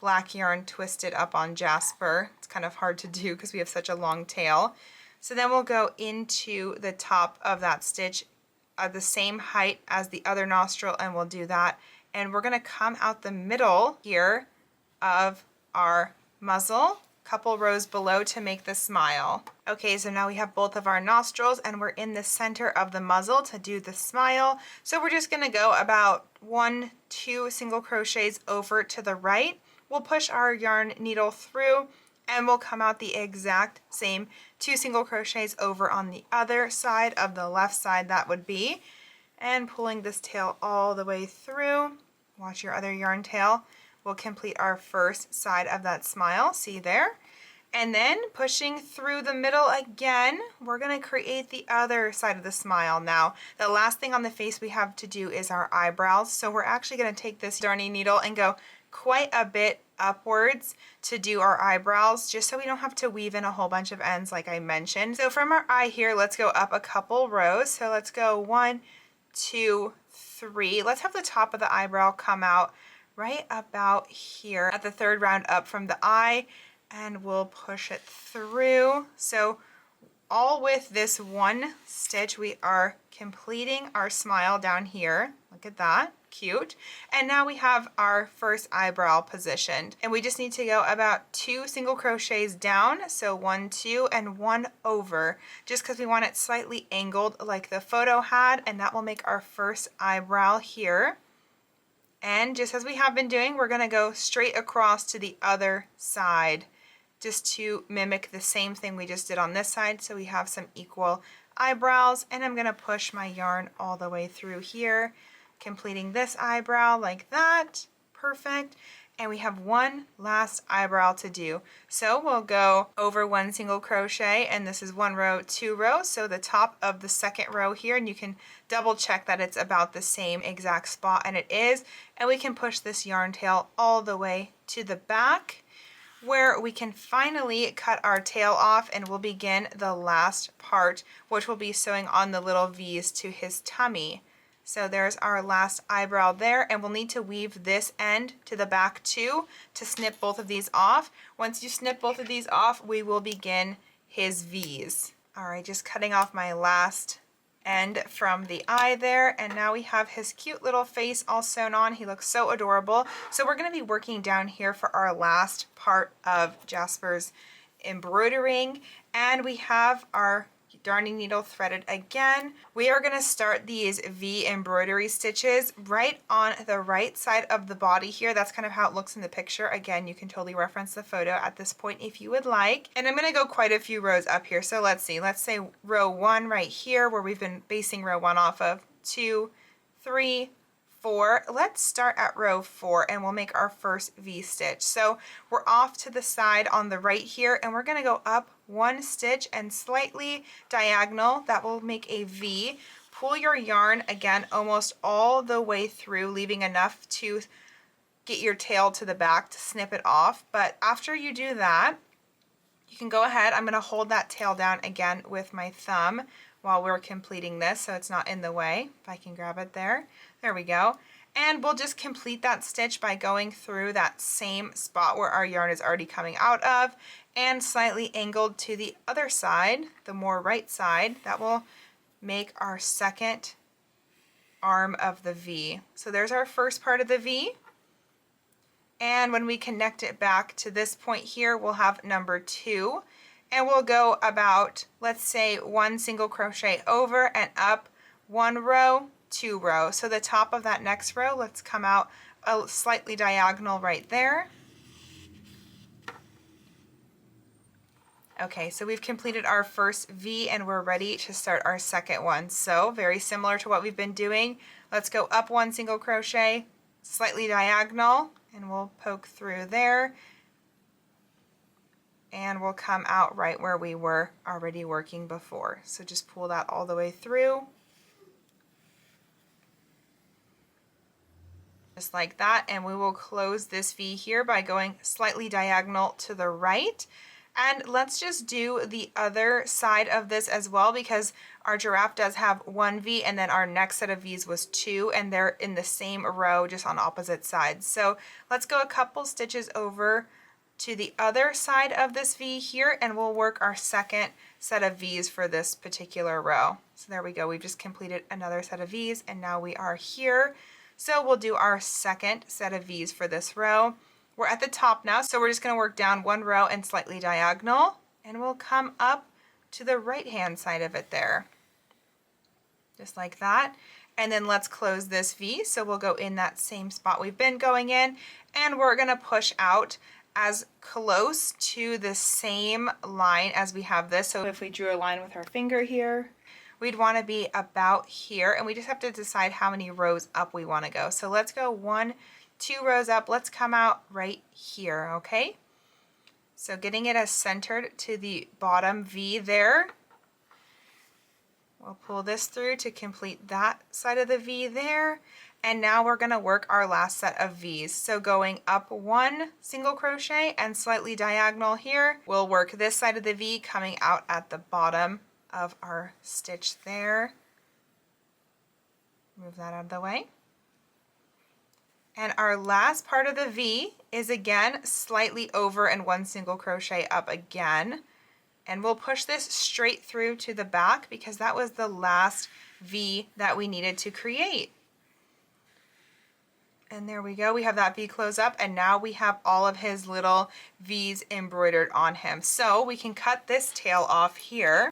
black yarn twisted up on Jasper. It's kind of hard to do because we have such a long tail. So then we'll go into the top of that stitch at the same height as the other nostril, and we'll do that. And we're going to come out the middle here of our muzzle, couple rows below to make the smile. Okay, so now we have both of our nostrils, and we're in the center of the muzzle to do the smile. So we're just gonna go about 1-2 single crochets over to the right. We'll push our yarn needle through, and we'll come out the exact same 2 single crochets over on the other side of the left side, that would be, and pulling this tail all the way through. Watch your other yarn tail. We'll complete our first side of that smile, see there? And then pushing through the middle again, we're gonna create the other side of the smile now. The last thing on the face we have to do is our eyebrows. So we're actually gonna take this darning needle and go quite a bit upwards to do our eyebrows, just so we don't have to weave in a whole bunch of ends like I mentioned. So from our eye here, let's go up a couple rows. So let's go 1, 2, 3. Let's have the top of the eyebrow come out right about here at the third round up from the eye, and we'll push it through. So all with this one stitch we are completing our smile down here. Look at that, cute. And now we have our first eyebrow positioned, and we just need to go about 2 single crochets down, so 1, 2, and 1 over, just because we want it slightly angled like the photo had, and that will make our first eyebrow here. And just as we have been doing, we're going to go straight across to the other side, just to mimic the same thing we just did on this side, so we have some equal eyebrows. And I'm going to push my yarn all the way through here, completing this eyebrow like that. Perfect. And we have one last eyebrow to do. So we'll go over 1 single crochet, and this is 1 row, 2 rows, so the top of the second row here, and you can double check that it's about the same exact spot, and it is. And we can push this yarn tail all the way to the back, where we can finally cut our tail off, and we'll begin the last part, which will be sewing on the little V's to his tummy. So there's our last eyebrow there, and we'll need to weave this end to the back too to snip both of these off. Once you snip both of these off, we will begin his V's. All right, just cutting off my last end from the eye there, and now we have his cute little face all sewn on. He looks so adorable. So we're going to be working down here for our last part of Jasper's embroidering, and we have our darning needle threaded again. We are going to start these V embroidery stitches right on the right side of the body here. That's kind of how it looks in the picture. Again, you can totally reference the photo at this point if you would like. And I'm going to go quite a few rows up here. So let's see, let's say row 1 right here where we've been basing row 1 off of, 2, 3, 4. Let's start at row 4 and we'll make our first V stitch. So we're off to the side on the right here, and we're going to go up 1 stitch and slightly diagonal. That will make a V. pull your yarn again almost all the way through, leaving enough to get your tail to the back to snip it off. But after you do that, you can go ahead. I'm going to hold that tail down again with my thumb while we're completing this so it's not in the way. If I can grab it there. There we go. And we'll just complete that stitch by going through that same spot where our yarn is already coming out of and slightly angled to the other side, the more right side. That will make our second arm of the V. So there's our first part of the V. And when we connect it back to this point here, we'll have number 2. And we'll go about, let's say, 1 single crochet over and up 1 row, 2 row. So the top of that next row, let's come out a slightly diagonal right there. Okay, so we've completed our first V and we're ready to start our second one. So very similar to what we've been doing. Let's go up 1 single crochet, slightly diagonal, and we'll poke through there. And we'll come out right where we were already working before. So just pull that all the way through. Just like that, and we will close this V here by going slightly diagonal to the right. And let's just do the other side of this as well, because our giraffe does have 1 V and then our next set of V's was 2, and they're in the same row just on opposite sides. So let's go a couple stitches over to the other side of this V here, and we'll work our second set of V's for this particular row. So there we go. We've just completed another set of V's and now we are here. So we'll do our second set of V's for this row. We're at the top now, so we're just going to work down 1 row and slightly diagonal, and we'll come up to the right hand side of it there. Just like that. And then let's close this V, so we'll go in that same spot we've been going in, and we're going to push out as close to the same line as we have this. So if we drew a line with our finger here, we'd want to be about here, and we just have to decide how many rows up we want to go. So let's go 1, 2 rows up. Let's come out right here, okay? So getting it as centered to the bottom V there. We'll pull this through to complete that side of the V there. And now we're going to work our last set of V's. So going up 1 single crochet and slightly diagonal here. We'll work this side of the V coming out at the bottom of our stitch there. Move that out of the way. And our last part of the V is again slightly over and 1 single crochet up again. And we'll push this straight through to the back because that was the last V that we needed to create. And there we go, we have that V close up, and now we have all of his little V's embroidered on him. So we can cut this tail off here,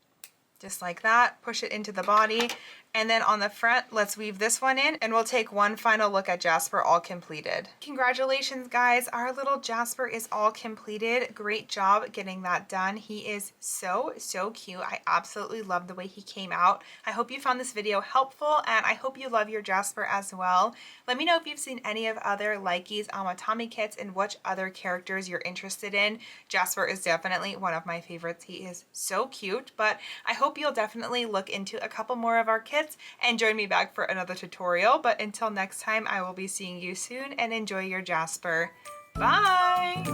just like that, push it into the body, and then on the front, let's weave this one in, and we'll take one final look at Jasper all completed. Congratulations, guys. Our little Jasper is all completed. Great job getting that done. He is so cute. I absolutely love the way he came out. I hope you found this video helpful, and I hope you love your Jasper as well. Let me know if you've seen any of other Likey's Amitami kits and which other characters you're interested in. Jasper is definitely one of my favorites. He is so cute, but I hope you'll definitely look into a couple more of our kits and join me back for another tutorial. But until next time, I will be seeing you soon, and enjoy your Jasper. Bye!